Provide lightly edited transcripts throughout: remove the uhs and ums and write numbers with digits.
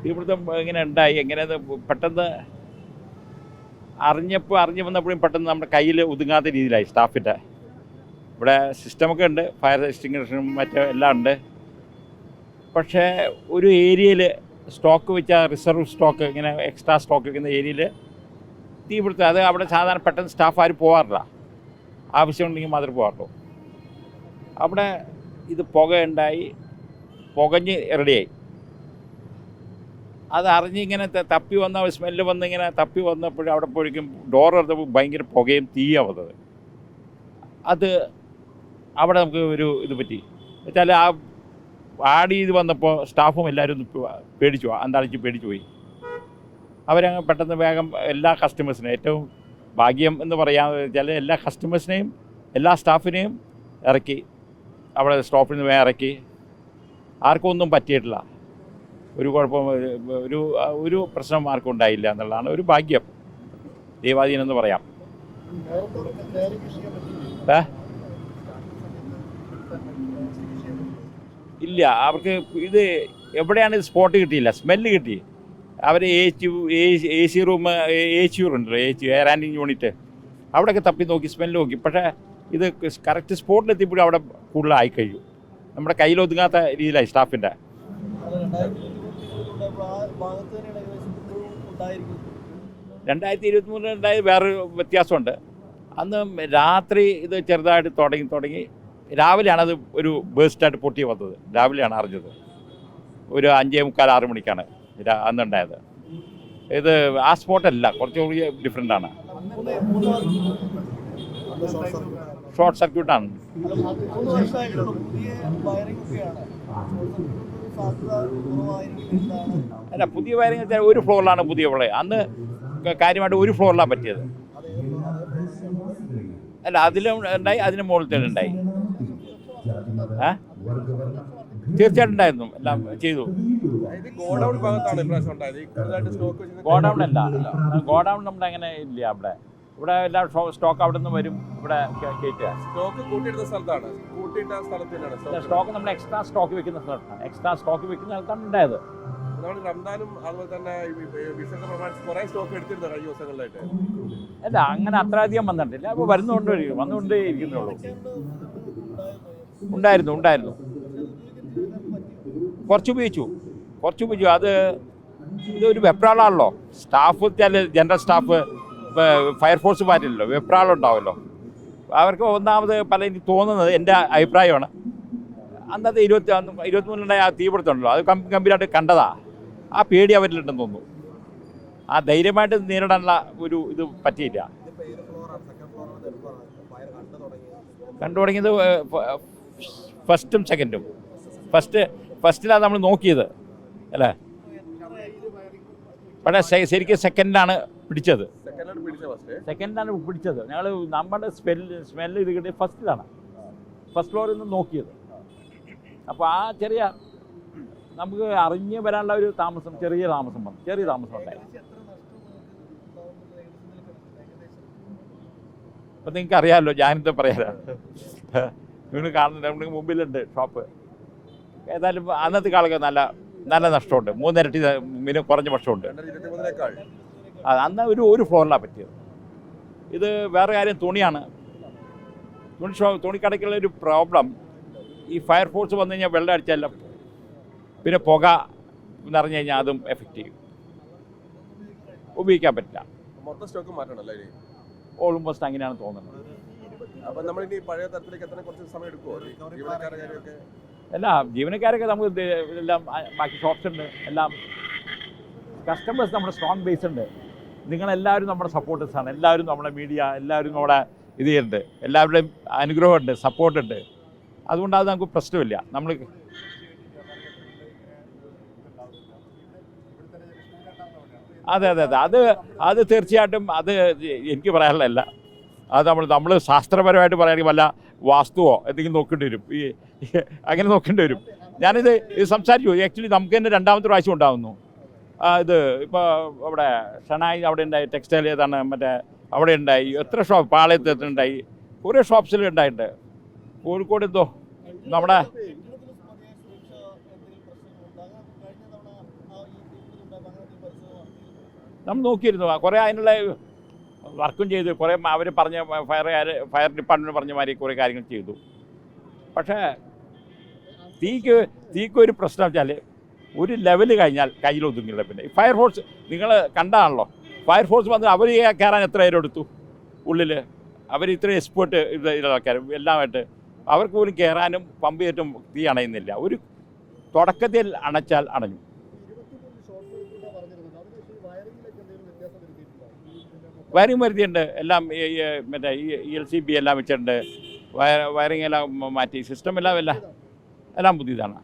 തീപിടുത്തം ഇങ്ങനെ ഉണ്ടായി. എങ്ങനെ പെട്ടെന്ന് അറിഞ്ഞു വന്നപ്പോഴും പെട്ടെന്ന് നമ്മുടെ കയ്യിൽ ഒതുങ്ങാത്ത രീതിയിലായി. സ്റ്റാഫിൻ്റെ ഇവിടെ സിസ്റ്റമൊക്കെ ഉണ്ട്, ഫയർ എക്സ്റ്റിങ്വിഷനും മറ്റും എല്ലാം ഉണ്ട്. പക്ഷേ ഒരു ഏരിയയിൽ സ്റ്റോക്ക് വെച്ച റിസർവ് സ്റ്റോക്ക്, ഇങ്ങനെ എക്സ്ട്രാ സ്റ്റോക്ക് വെക്കുന്ന ഏരിയയിൽ തീപിടുത്തം. അത് അവിടെ സാധാരണ പെട്ടെന്ന് സ്റ്റാഫ് ആരും പോകാറില്ല, ആവശ്യമുണ്ടെങ്കിൽ മാത്രമേ പോകാറുള്ളൂ. അവിടെ ഇത് പുകയുണ്ടായി, പുകഞ്ഞ് റെഡിയായി. അത് അറിഞ്ഞിങ്ങനെ തപ്പി വന്ന സ്മെല്ല് വന്നിങ്ങനെ തപ്പി വന്നപ്പോഴും അവിടെ പോയിരിക്കും ഡോർ തുറന്നപ്പോൾ ഭയങ്കര പുകയും തീയാണ് വന്നത്. അത് അവിടെ നമുക്ക് ഒരു ഇത് പറ്റി വെച്ചാൽ ആ ആഡ് ചെയ്ത് വന്നപ്പോൾ സ്റ്റാഫും എല്ലാവരും പേടിച്ചു, അന്താളിച്ച് പേടിച്ചു പോയി. അവരങ്ങ് പെട്ടെന്ന് വേഗം എല്ലാ കസ്റ്റമേഴ്സിനെയും, ഏറ്റവും ഭാഗ്യം എന്ന് പറയാമെന്ന് വെച്ചാൽ എല്ലാ കസ്റ്റമേഴ്സിനെയും എല്ലാ സ്റ്റാഫിനെയും ഇറക്കി, അവിടെ സ്റ്റോപ്പിൽ നിന്ന് വേഗം ഇറക്കി. ആർക്കും ഒന്നും പറ്റിയിട്ടില്ല, ഒരു കുഴപ്പം, ഒരു പ്രശ്നം ആർക്കും ഉണ്ടായില്ല എന്നുള്ളതാണ് ഒരു ഭാഗ്യം, ദൈവാധീനം എന്ന് പറയാം. ഇല്ല, അവർക്ക് ഇത് എവിടെയാണ് ഇത് സ്പോട്ട് കിട്ടിയില്ല, സ്മെല്ല് കിട്ടി. അവർ എ സി റൂം, AC ഉണ്ടല്ലോ, എയർ ഹാൻഡിങ് യൂണിറ്റ്, അവിടെയൊക്കെ തപ്പി നോക്കി, സ്മെല്ല് നോക്കി. പക്ഷേ ഇത് കറക്റ്റ് സ്പോട്ടിലെത്തിയപ്പോഴും അവിടെ കൂടുതലായി കഴിയും. നമ്മുടെ കയ്യിലൊതുങ്ങാത്ത രീതിയിലായി സ്റ്റാഫിൻ്റെ. 2023 ഉണ്ടായത് വേറൊരു വ്യത്യാസമുണ്ട്. അന്ന് രാത്രി ഇത് ചെറുതായിട്ട് തുടങ്ങി രാവിലെയാണ് അത് ഒരു ബേസ്റ്റായിട്ട് പൊട്ടി വന്നത്. രാവിലെയാണ് അറിഞ്ഞത്, ഒരു 5:45-6 മണിക്കാണ് അന്നുണ്ടായത്. ഇത് ആ സ്പോട്ടല്ല, കുറച്ചുകൂടി ഡിഫറെൻ്റാണ്. ഷോർട്ട് സർക്യൂട്ടാണ്. അല്ല, പുതിയ വയറിങ് വെച്ചാൽ ഒരു ഫ്ലോറിലാണ് പുതിയ ഫ്ലോർ. അന്ന് കാര്യമായിട്ട് ഒരു ഫ്ലോറിലാണ് പറ്റിയത്. അല്ല, അതിലും ഉണ്ടായി, അതിന് മുകളിലുണ്ടായി. തീർച്ചയായിട്ടും ഉണ്ടായിരുന്നു, എല്ലാം ചെയ്തു. ഗോഡൗൺ അല്ല, ഗോഡൗൺ നമ്മുടെ അങ്ങനെ ഇല്ല. ഇവിടെ എല്ലാ സ്റ്റോക്ക് അവിടെ നിന്ന് വരും, ഇവിടെ കയറ്റുക. സ്റ്റോക്ക് നമ്മൾ എക്സ്ട്രാ സ്റ്റോക്ക് വെക്കുന്ന സ്ഥലത്താണ്, എക്സ്ട്രാ സ്റ്റോക്ക് വെക്കുന്ന സ്ഥലത്താണ് ഉണ്ടായത്. അല്ല, അങ്ങനെ അത്ര അധികം വന്നിട്ടില്ല. അപ്പോൾ വന്നുകൊണ്ടേ ഇരിക്കുന്നുള്ളൂ. ഉണ്ടായിരുന്നു കുറച്ച് ഉപയോഗിച്ചു. അത് ഇതൊരു വെപ്രാളാണല്ലോ. സ്റ്റാഫ് വെച്ചാൽ ജനറൽ സ്റ്റാഫ്, ഫയർഫോഴ്സ് മാറ്റില്ലല്ലോ, വെപ്രാളുണ്ടാവുമല്ലോ അവർക്ക്. ഒന്നാമത് എനിക്ക് തോന്നുന്നത്, എൻ്റെ അഭിപ്രായമാണ്, അന്നത്തെ 23 ആ തീപിടുത്തമുണ്ടല്ലോ, അത് ഗംഭീരമായിട്ട് കണ്ടതാ. ആ പേടി അവരിലുണ്ടെന്ന് തോന്നുന്നു. ആ ധൈര്യമായിട്ട് നേരിടാനുള്ള ഒരു ഇത് പറ്റിയില്ല. കണ്ടു തുടങ്ങിയത് ഫസ്റ്റും സെക്കൻഡും. ഫസ്റ്റിലാണ് നമ്മൾ നോക്കിയത് അല്ലേ, പക്ഷേ ശരിക്കും സെക്കൻഡിലാണ് പിടിച്ചത്. ഞങ്ങൾ നമ്മുടെ സ്മെല്ല് ഇത് കിട്ടിയ ഫസ്റ്റിലാണ്, ഫസ്റ്റ് ഫ്ലോറിൽ നിന്ന് നോക്കിയത്. അപ്പോൾ ആ ചെറിയ നമുക്ക് അറിഞ്ഞ് വരാനുള്ള ഒരു ചെറിയ താമസം ഉണ്ടായി. അപ്പം നിങ്ങൾക്ക് അറിയാമല്ലോ, ഞാനിത് പറയാനാണ്. നിങ്ങൾ കാണുന്നുണ്ട്, നമ്മുടെ മുമ്പിലുണ്ട് ഷോപ്പ്. ഏതായാലും അന്നത്തെ കാലൊക്കെ നല്ല നഷ്ടമുണ്ട്. 3 ഇരട്ടി കുറഞ്ഞ വർഷമുണ്ട്. അന്ന് ഒരു ഫ്ലോറിലാണ് പറ്റിയത്. ഇത് വേറെ കാര്യം, തുണിയാണ്. തുണിക്കടയ്ക്കുള്ള ഒരു പ്രോബ്ലം, ഈ ഫയർഫോഴ്സ് വന്നു കഴിഞ്ഞാൽ വെള്ളം അടിച്ചല്ല, പിന്നെ പുക നിറഞ്ഞു കഴിഞ്ഞാൽ അതും എഫക്റ്റ് ചെയ്യും, ഉപയോഗിക്കാൻ പറ്റില്ല. ഓൾമോസ്റ്റ് അങ്ങനെയാണ് തോന്നുന്നത്. അല്ല, ജീവനക്കാരൊക്കെ നമുക്ക് എല്ലാം ബാക്കി ഷോപ്സ് ഉണ്ട്, എല്ലാം കസ്റ്റമേഴ്സ് നമ്മുടെ സ്ട്രോങ് ബേസ് ഉണ്ട്. നിങ്ങളെല്ലാവരും നമ്മുടെ സപ്പോർട്ടേഴ്സാണ്. എല്ലാവരും നമ്മുടെ മീഡിയ, എല്ലാവരും നമ്മുടെ ഇത് ചെയ്യുന്നുണ്ട്. എല്ലാവരുടെയും അനുഗ്രഹമുണ്ട്, സപ്പോർട്ടുണ്ട്. അതുകൊണ്ട് അത് നമുക്ക് പ്രശ്നമില്ല. നമ്മൾ അതെ അത് തീർച്ചയായിട്ടും അത് എനിക്ക് പറയാനുള്ളതല്ല. അത് നമ്മൾ ശാസ്ത്രപരമായിട്ട് പറയുകയാണെങ്കിൽ വല്ല വാസ്തുവോ എന്തെങ്കിലും നോക്കേണ്ടി വരും, അങ്ങനെ നോക്കേണ്ടി വരും. ഞാനിത് സംസാരിച്ചു. ആക്ച്വലി നമുക്ക് തന്നെ 2ാമത്തെ പ്രാവശ്യം ഉണ്ടാകുന്നു. ഇത് ഇപ്പോൾ അവിടെ ഷണായി അവിടെ ഉണ്ടായി, ടെക്സ്റ്റൈൽ ഏതാണ് മറ്റേ അവിടെ ഉണ്ടായി, എത്ര ഷോപ്പ് പാളയത്ത് ഉണ്ടായി, കുറേ ഷോപ്സിൽ ഉണ്ടായിട്ടുണ്ട്. കോഴിക്കോട് എന്തോ നമ്മുടെ നമ്മൾ നോക്കിയിരുന്നു കുറേ അതിനുള്ള വർക്കും ചെയ്തു, കുറേ അവർ പറഞ്ഞ ഫയർ ഡിപ്പാർട്ട്മെൻറ്റ് പറഞ്ഞ മാതിരി കുറേ കാര്യങ്ങൾ ചെയ്തു. പക്ഷേ തീക്ക് ഒരു പ്രശ്നം വെച്ചാൽ ഒരു ലെവൽ കഴിഞ്ഞാൽ കയ്യിലൊതുങ്ങില്ല. പിന്നെ ഫയർഫോഴ്സ് നിങ്ങൾ കണ്ടാണല്ലോ, ഫയർഫോഴ്സ് വന്ന് അവർ കയറാൻ എത്ര നേരം എടുത്തു ഉള്ളിൽ. അവർ ഇത്ര എക്സ്പേർട്ട് ആൾക്കാർ എല്ലാമായിട്ട് അവർക്ക് പോലും കയറാനും പമ്പ് ചെയ്തിട്ടും തീ അണയുന്നില്ല. ഒരു തുടക്കത്തിൽ അണച്ചാൽ അണഞ്ഞു. വയറിങ് വരുത്തിയിട്ടുണ്ട്, എല്ലാം മറ്റേ ELCB എല്ലാം വെച്ചിട്ടുണ്ട്, വയറിങ് എല്ലാം മാറ്റി, സിസ്റ്റം എല്ലാം പുതിയതാണ്.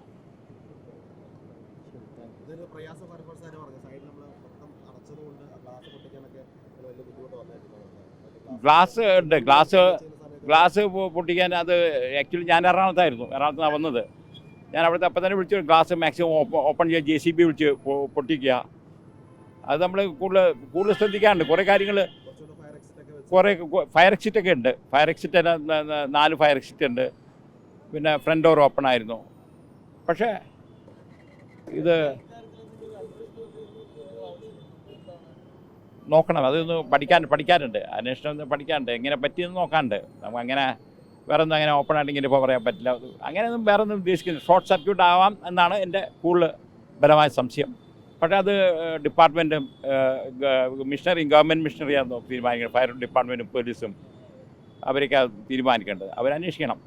ഗ്ലാസ് പൊട്ടിക്കാൻ അത് ആക്ച്വലി ഞാൻ എറണാകുളത്താണ് വന്നത്. ഞാൻ അവിടുത്തെ അപ്പം തന്നെ വിളിച്ച് ഗ്ലാസ് മാക്സിമം ഓപ്പൺ ചെയ്യുക, JCB വിളിച്ച് പൊട്ടിക്കുക. അത് നമ്മൾ കൂടുതൽ ശ്രദ്ധിക്കാറുണ്ട്. കുറേ കാര്യങ്ങൾ, കുറേ ഫയർ എക്സിറ്റൊക്കെ ഉണ്ട്. ഫയർ എക്സിറ്റ് 4 ഫയർ എക്സിറ്റ് ഉണ്ട്. പിന്നെ ഫ്രണ്ട് ഡോർ ഓപ്പൺ ആയിരുന്നു. പക്ഷേ ഇത് നോക്കണം, അതൊന്ന് പഠിക്കാനുണ്ട്, അന്വേഷണം പഠിക്കാനുണ്ട്, എങ്ങനെ പറ്റിയെന്ന് നോക്കാനുണ്ട്. നമുക്ക് അങ്ങനെ വേറെ ഒന്നും അങ്ങനെ ഓപ്പൺ ആയിട്ട് ഇങ്ങനെ ഇപ്പോൾ പറയാൻ പറ്റില്ല. അങ്ങനെയൊന്നും വേറെ ഒന്നും ഉദ്ദേശിക്കുന്നില്ല. ഷോർട്ട് സർക്യൂട്ട് ആവാം എന്നാണ് എൻ്റെ കൂടുതൽ ബലമായ സംശയം. പക്ഷേ അത് ഡിപ്പാർട്ട്മെൻറ്റും ഗവൺമെൻറ് മിഷണറിയാണെന്ന് തീരുമാനിക്കണം. ഫയർ ഡിപ്പാർട്ട്മെൻറ്റും പോലീസും അവരൊക്കെ തീരുമാനിക്കേണ്ടത്, അവരന്വേഷിക്കണം.